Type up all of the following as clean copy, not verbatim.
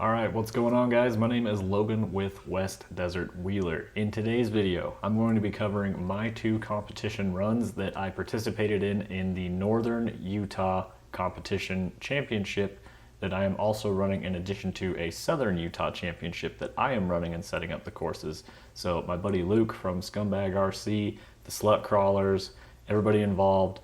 Alright, what's going on guys? My name is Logan with West Desert Wheeler. In today's video, I'm going to be covering my two competition runs that I participated in the Northern Utah Competition Championship that I am also running in addition to a Southern Utah Championship that I am running and setting up the courses. So my buddy Luke from Scumbag RC, the Slut Crawlers, everybody involved,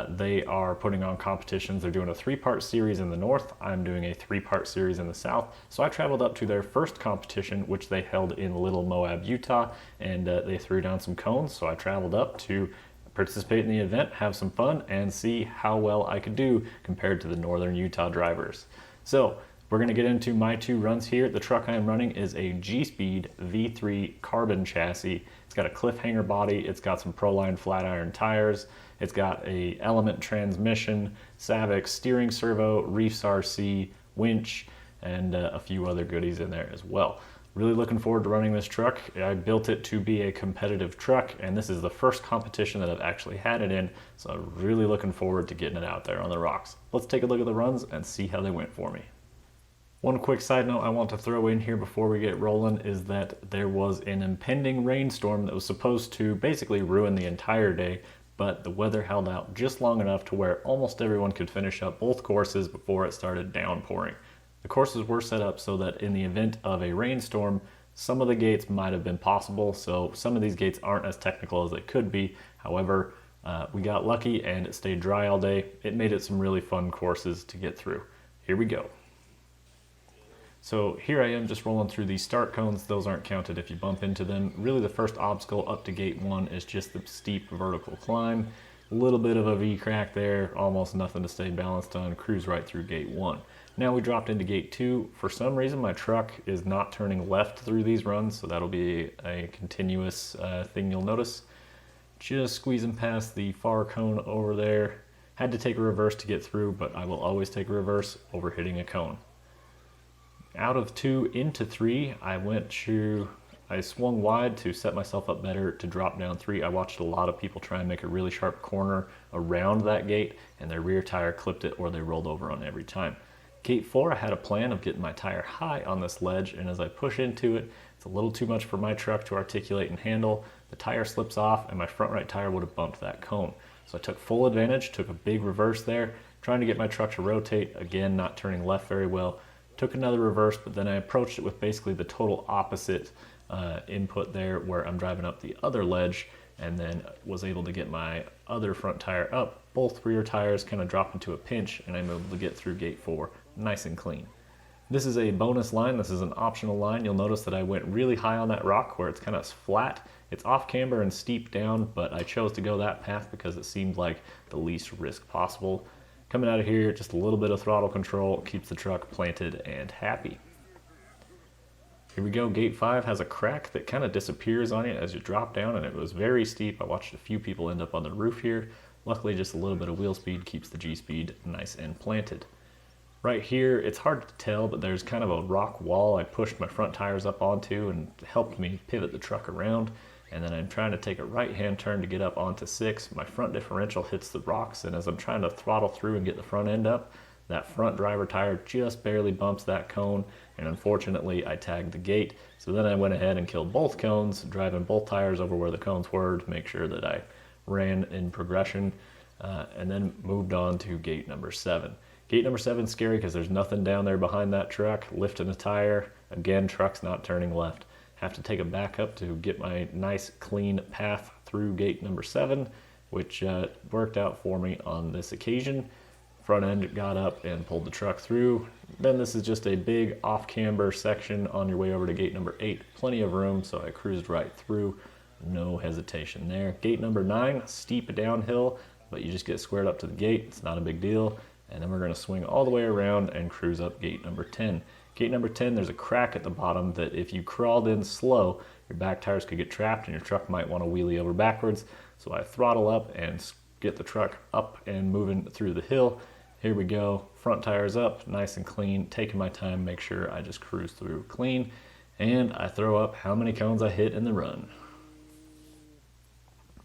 they are putting on competitions. They're doing a three-part series in the north. I'm doing a three-part series in the south. So I traveled up to their first competition, which they held in Little Moab, Utah, and they threw down some cones. So I traveled up to participate in the event, have some fun, and see how well I could do compared to the Northern Utah drivers. So we're going to get into my two runs here. The truck I am running is a G-Speed V3 carbon chassis. It's got a cliffhanger body. It's got some Proline flat iron tires. It's got a Element transmission, Savox steering servo, Reefs RC, Winch, and a few other goodies in there as well. Really looking forward to running this truck. I built it to be a competitive truck, and this is the first competition that I've actually had it in, so I'm really looking forward to getting it out there on the rocks. Let's take a look at the runs and see how they went for me. One quick side note I want to throw in here before we get rolling is that there was an impending rainstorm that was supposed to basically ruin the entire day, but the weather held out just long enough to where almost everyone could finish up both courses before it started downpouring. The courses were set up so that in the event of a rainstorm, some of the gates might have been possible, so some of these gates aren't as technical as they could be. However, we got lucky and it stayed dry all day. It made it some really fun courses to get through. Here we go. So here I am just rolling through these start cones. Those aren't counted if you bump into them. Really the first obstacle up to gate 1 is just the steep vertical climb. A little bit of a V-crack there, almost nothing to stay balanced on, cruise right through gate 1. Now we dropped into gate 2. For some reason my truck is not turning left through these runs, so that'll be a continuous thing you'll notice. Just squeezing past the far cone over there. Had to take a reverse to get through, but I will always take a reverse over hitting a cone. Out of 2 into 3, I swung wide to set myself up better to drop down 3. I watched a lot of people try and make a really sharp corner around that gate, and their rear tire clipped it or they rolled over on every time. Gate 4, I had a plan of getting my tire high on this ledge, and as I push into it, it's a little too much for my truck to articulate and handle. The tire slips off, and my front right tire would have bumped that cone. So I took full advantage, took a big reverse there, trying to get my truck to rotate, again not turning left very well. Took another reverse, but then I approached it with basically the total opposite input there, where I'm driving up the other ledge, and then was able to get my other front tire up. Both rear tires kind of dropped into a pinch, and I'm able to get through gate 4 nice and clean. This is a bonus line. This is an optional line. You'll notice that I went really high on that rock where it's kind of flat. It's off camber and steep down, but I chose to go that path because it seemed like the least risk possible. Coming out of here, just a little bit of throttle control keeps the truck planted and happy. Here we go, gate 5 has a crack that kind of disappears on you as you drop down, and it was very steep. I watched a few people end up on the roof here. Luckily, just a little bit of wheel speed keeps the G-Speed nice and planted. Right here, it's hard to tell, but there's kind of a rock wall I pushed my front tires up onto and helped me pivot the truck around. And then I'm trying to take a right-hand turn to get up onto 6. My front differential hits the rocks, and as I'm trying to throttle through and get the front end up, that front driver tire just barely bumps that cone, and unfortunately I tagged the gate. So then I went ahead and killed both cones, driving both tires over where the cones were to make sure that I ran in progression, and then moved on to gate number 7. Gate number 7 is scary because there's nothing down there behind that truck, lifting a tire. Again, truck's not turning left. Have to take a back up to get my nice clean path through gate number 7, which worked out for me on this occasion. Front end got up and pulled the truck through. Then this is just a big off camber section on your way over to gate number 8. Plenty of room, so I cruised right through. No hesitation there. Gate number 9, steep downhill, but you just get squared up to the gate. It's not a big deal. And then we're going to swing all the way around and cruise up gate number 10. Gate number 10, there's a crack at the bottom that if you crawled in slow, your back tires could get trapped and your truck might want to wheelie over backwards. So I throttle up and get the truck up and moving through the hill. Here we go, front tires up, nice and clean, taking my time, make sure I just cruise through clean. And I throw up how many cones I hit in the run.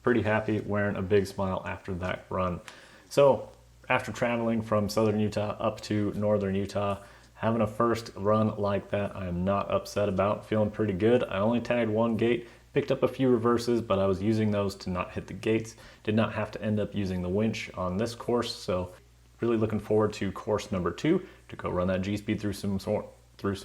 Pretty happy, wearing a big smile after that run. So after traveling from southern Utah up to northern Utah, Having a first run like that, I am not upset about. Feeling pretty good. I only tagged one gate, picked up a few reverses, but I was using those to not hit the gates. Did not have to end up using the winch on this course, so really looking forward to course number 2 to go run that G-speed through some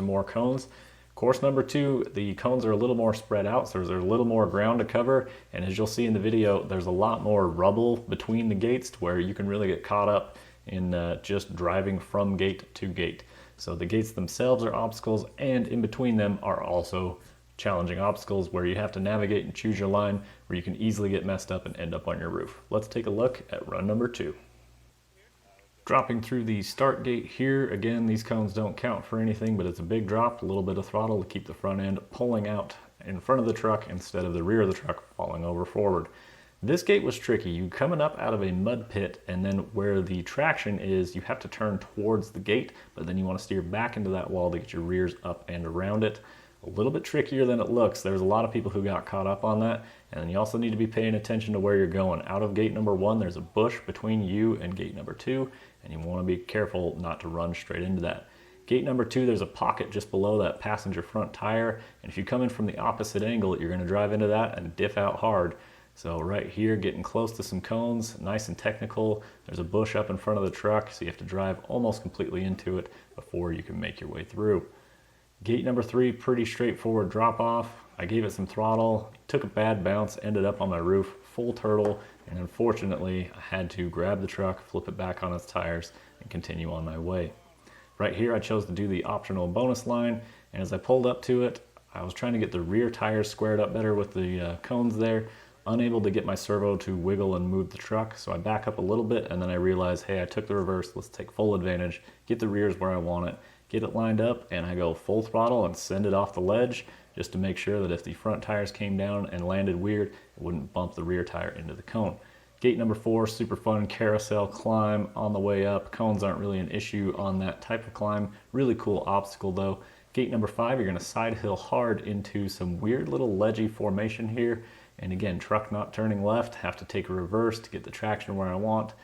more cones. Course number 2, the cones are a little more spread out, so there's a little more ground to cover, and as you'll see in the video, there's a lot more rubble between the gates to where you can really get caught up in just driving from gate to gate. So the gates themselves are obstacles, and in between them are also challenging obstacles where you have to navigate and choose your line where you can easily get messed up and end up on your roof. Let's take a look at run number 2. Dropping through the start gate here, again, these cones don't count for anything, but it's a big drop, a little bit of throttle to keep the front end pulling out in front of the truck instead of the rear of the truck falling over forward. This gate was tricky. You coming up out of a mud pit, and then where the traction is, you have to turn towards the gate, but then you want to steer back into that wall to get your rears up and around it. A little bit trickier than it looks. There's a lot of people who got caught up on that, and then you also need to be paying attention to where you're going. Out of gate number 1, there's a bush between you and gate number 2, and you want to be careful not to run straight into that. Gate number 2, there's a pocket just below that passenger front tire, and if you come in from the opposite angle, you're going to drive into that and diff out hard. So right here, getting close to some cones, nice and technical. There's a bush up in front of the truck, so you have to drive almost completely into it before you can make your way through. Gate number 3, pretty straightforward drop off. I gave it some throttle, took a bad bounce, ended up on my roof, full turtle, and unfortunately I had to grab the truck, flip it back on its tires, and continue on my way. Right here I chose to do the optional bonus line, and as I pulled up to it, I was trying to get the rear tires squared up better with the cones there, unable to get my servo to wiggle and move the truck, so I back up a little bit, and then I realized, hey, I took the reverse, let's take full advantage, get the rears where I want it, get it lined up, and I go full throttle and send it off the ledge just to make sure that if the front tires came down and landed weird, it wouldn't bump the rear tire into the cone. Gate number 4, super fun carousel climb on the way up. Cones aren't really an issue on that type of climb. Really cool obstacle though. Gate number 5, you're going to side hill hard into some weird little ledgy formation here. And again, truck not turning left, have to take a reverse to get the traction where I want.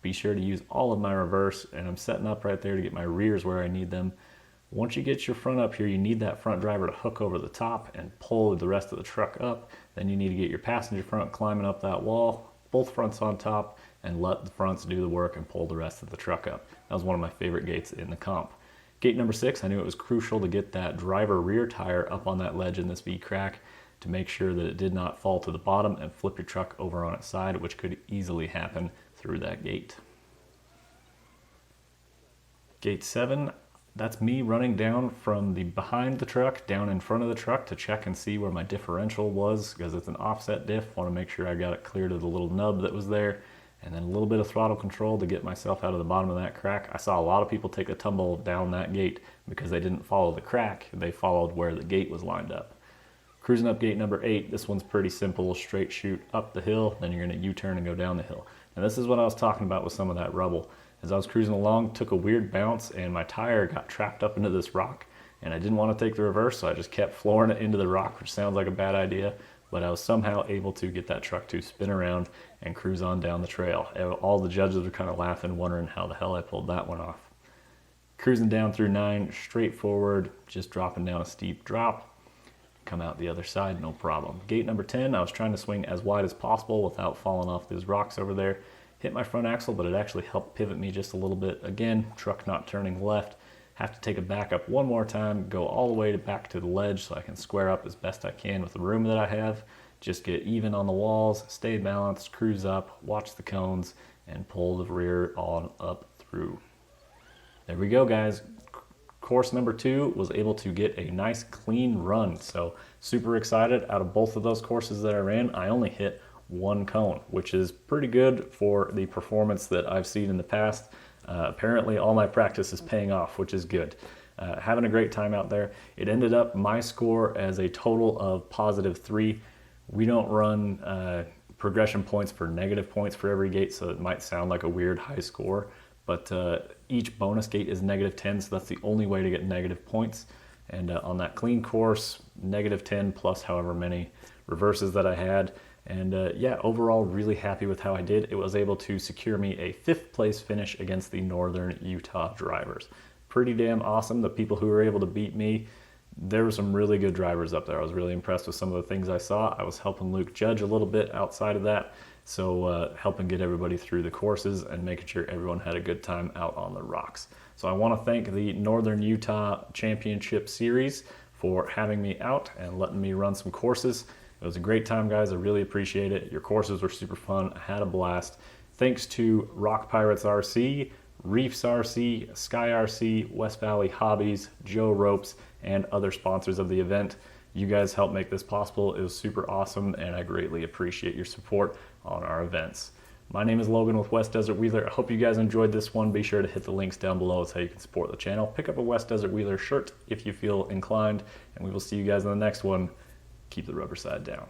Be sure to use all of my reverse, and I'm setting up right there to get my rears where I need them. Once you get your front up here, you need that front driver to hook over the top and pull the rest of the truck up. Then you need to get your passenger front climbing up that wall, both fronts on top, and let the fronts do the work and pull the rest of the truck up. That was one of my favorite gates in the comp. Gate number 6, I knew it was crucial to get that driver rear tire up on that ledge in this V-crack to make sure that it did not fall to the bottom and flip your truck over on its side, which could easily happen through that gate. Gate 7, that's me running down from the behind the truck down in front of the truck to check and see where my differential was, because it's an offset diff. Want to make sure I got it clear to the little nub that was there, and then a little bit of throttle control to get myself out of the bottom of that crack. I saw a lot of people take a tumble down that gate because they didn't follow the crack, they followed where the gate was lined up. Cruising up gate number 8, this one's pretty simple, straight shoot up the hill, then you're going to U-turn and go down the hill. And this is what I was talking about with some of that rubble. As I was cruising along, took a weird bounce, and my tire got trapped up into this rock, and I didn't want to take the reverse, so I just kept flooring it into the rock, which sounds like a bad idea, but I was somehow able to get that truck to spin around and cruise on down the trail. All the judges were kind of laughing, wondering how the hell I pulled that one off. Cruising down through 9, straightforward, just dropping down a steep drop. Come out the other side, no problem. Gate number 10, I was trying to swing as wide as possible without falling off those rocks over there. Hit my front axle, but it actually helped pivot me just a little bit. Again, truck not turning left. Have to take a back up one more time, go all the way back to the ledge so I can square up as best I can with the room that I have. Just get even on the walls, stay balanced, cruise up, watch the cones, and pull the rear on up through. There we go, guys. Course number 2 was able to get a nice clean run, so super excited. Out of both of those courses that I ran, I only hit one cone, which is pretty good for the performance that I've seen in the past. Apparently all my practice is paying off, which is good. Having a great time out there. It ended up my score as a total of +3. We don't run progression points for negative points for every gate, so it might sound like a weird high score, but each bonus gate is -10, so that's the only way to get negative points. And on that clean course, -10 plus however many reverses that I had. And yeah, overall really happy with how I did. It was able to secure me a 5th place finish against the Northern Utah drivers. pretty damn awesome. The people who were able to beat me, there were some really good drivers up there. I was really impressed with some of the things I saw. I was helping Luke judge a little bit outside of that, so helping get everybody through the courses and making sure everyone had a good time out on the rocks. So I want to thank the Northern Utah Championship Series for having me out and letting me run some courses. It was a great time, guys. I really appreciate it. Your courses were super fun. I had a blast. Thanks to Rock Pirates RC, Reefs RC, Sky RC, West Valley Hobbies, Joe Ropes, and other sponsors of the event. You guys helped make this possible. It was super awesome, and I greatly appreciate your support on our events. My name is Logan with West Desert Wheeler. I hope you guys enjoyed this one. Be sure to hit the links down below. It's how you can support the channel. Pick up a West Desert Wheeler shirt if you feel inclined, and we will see you guys in the next one. Keep the rubber side down.